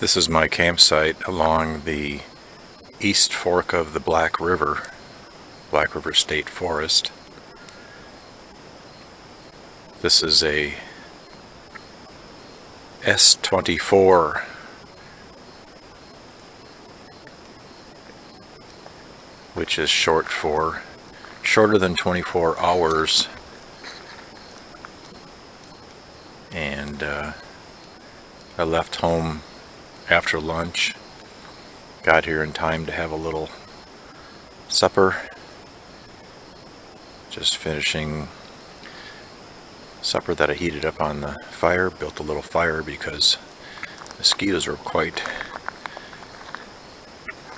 This is my campsite along the east fork of the Black River State Forest. This is a S24 which is shorter than 24 hours, and I left home after lunch, got here in time to have a little supper, just finishing supper that I heated up on the fire. Built a little fire because mosquitoes are quite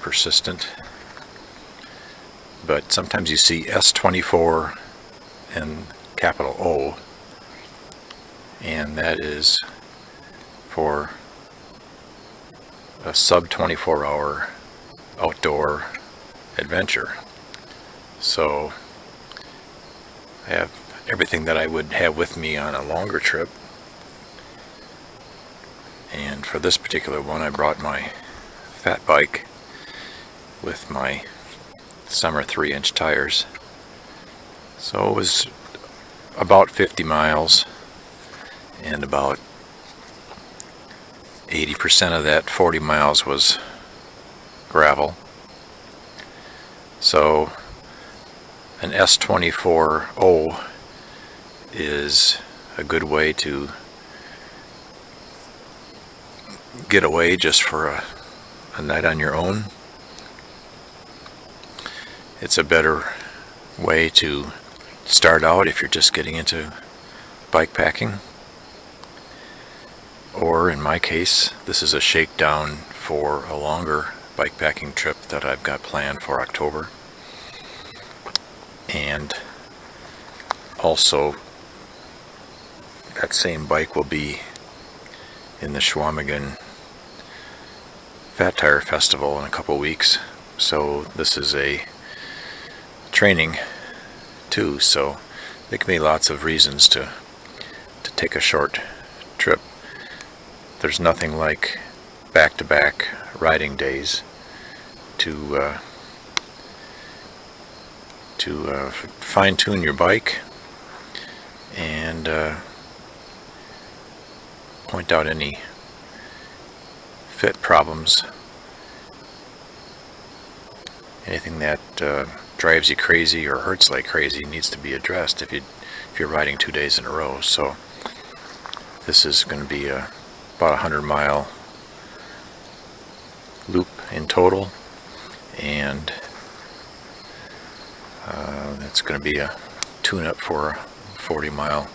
persistent. But sometimes you see S24 and capital O, and that is for a sub 24-hour outdoor adventure. So I have everything that I would have with me on a longer trip, and for this particular one I brought my fat bike with my summer 3-inch tires. So it was about 50 miles, and about 80% of that 40 miles was gravel. So an S24O is a good way to get away just for a night on your own. It's a better way to start out if you're just getting into bikepacking. Or in my case, this is a shakedown for a longer bikepacking trip that I've got planned for October. And also, that same bike will be in the Schwamigan Fat Tire Festival in a couple weeks. So this is a training too, so there can be lots of reasons to take a short trip. There's nothing like back-to-back riding days to fine-tune your bike and point out any fit problems, anything that drives you crazy or hurts like crazy needs to be addressed if you're riding 2 days in a row. So this is going to be about a 100-mile loop in total, and that's going to be a tune-up for a 40-mile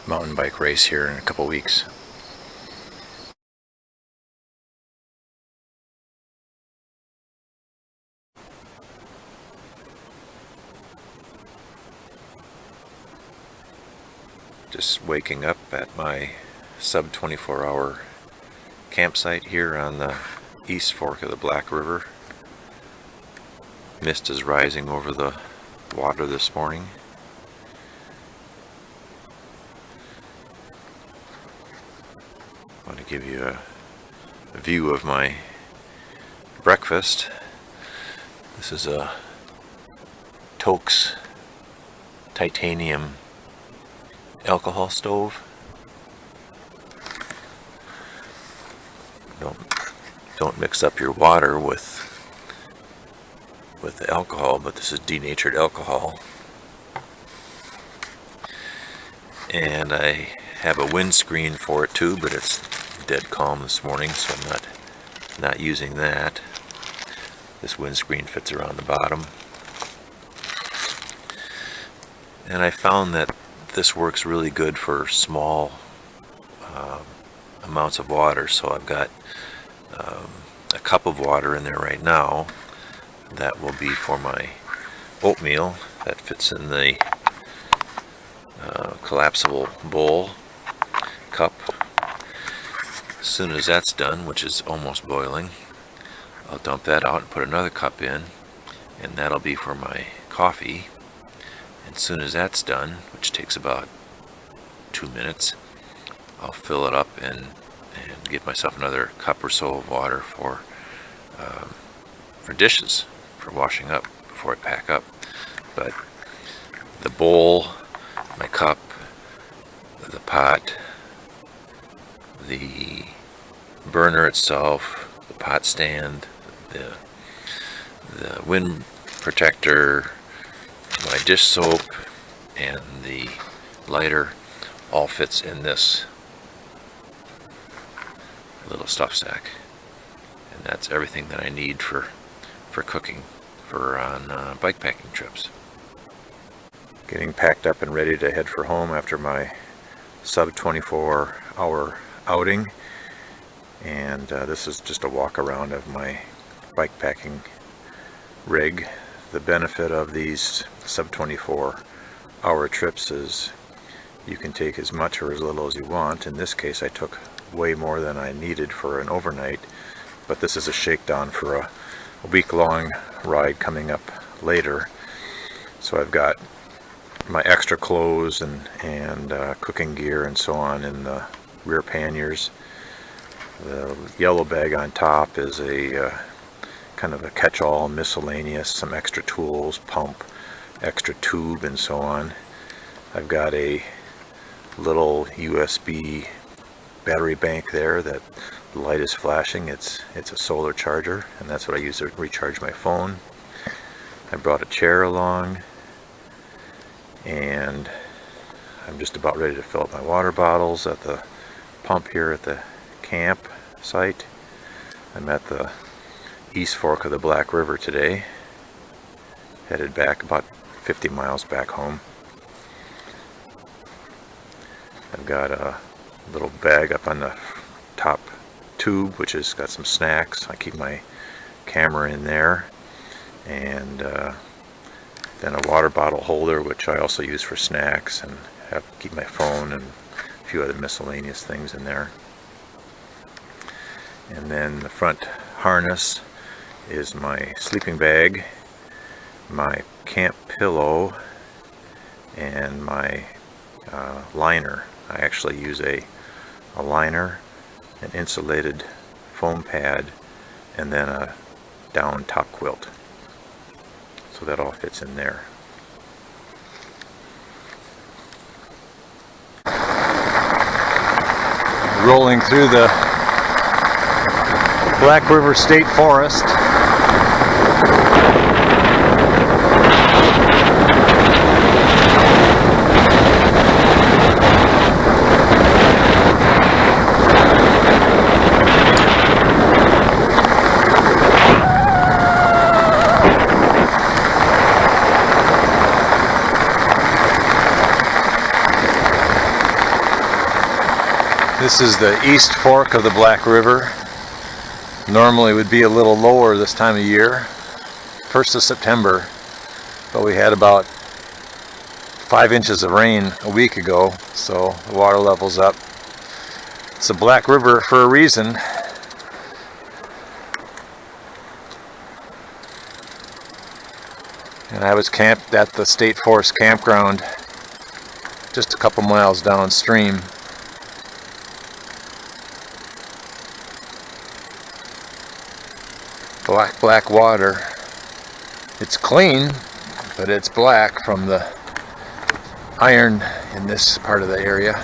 mountain bike race here in a couple weeks. Just waking up at my sub 24-hour campsite here on the east fork of the Black River. Mist is rising over the water this morning. I want to give you a view of my breakfast. This is a Tok's titanium alcohol stove. Don't mix up your water with the alcohol, but this is denatured alcohol. And I have a windscreen for it too, but it's dead calm this morning, so I'm not using that. This windscreen fits around the bottom. And I found that this works really good for small amounts of water. So I've got a cup of water in there right now. That will be for my oatmeal. That fits in the collapsible bowl cup. As soon as that's done, which is almost boiling, I'll dump that out and put another cup in, and that'll be for my coffee. And as soon as that's done, which takes about 2 minutes, I'll fill it up and and get myself another cup or so of water for dishes, for washing up before I pack up. But the bowl, my cup, the pot, the burner itself, the pot stand, the wind protector, my dish soap, and the lighter all fits in this little stuff sack. And that's everything that I need for cooking on bikepacking trips. Getting packed up and ready to head for home after my sub 24 hour outing, and this is just a walk around of my bikepacking rig. The benefit of these sub 24 hour trips is you can take as much or as little as you want. In this case I took way more than I needed for an overnight, but this is a shakedown for a week-long ride coming up later. So I've got my extra clothes and cooking gear and so on in the rear panniers. The yellow bag on top is a kind of a catch-all, miscellaneous, some extra tools, pump, extra tube, and so on. I've got a little USB battery bank there that the light is flashing. It's a solar charger, and that's what I use to recharge my phone. I brought a chair along, and I'm just about ready to fill up my water bottles at the pump here at the camp site. I'm at the East Fork of the Black River today, headed back about 50 miles back home. I've got a little bag up on the top tube which has got some snacks. I keep my camera in there, and then a water bottle holder which I also use for snacks, and keep my phone and a few other miscellaneous things in there. And then the front harness is my sleeping bag, my camp pillow, and my liner. I actually use a liner, an insulated foam pad, and then a down top quilt. So that all fits in there. Rolling through the Black River State Forest. This is the East Fork of the Black River. Normally would be a little lower this time of year, 1st of September, but we had about 5 inches of rain a week ago, so the water level's up. It's a Black River for a reason. And I was camped at the State Forest campground just a couple miles downstream. Black water. It's clean, but it's black from the iron in this part of the area.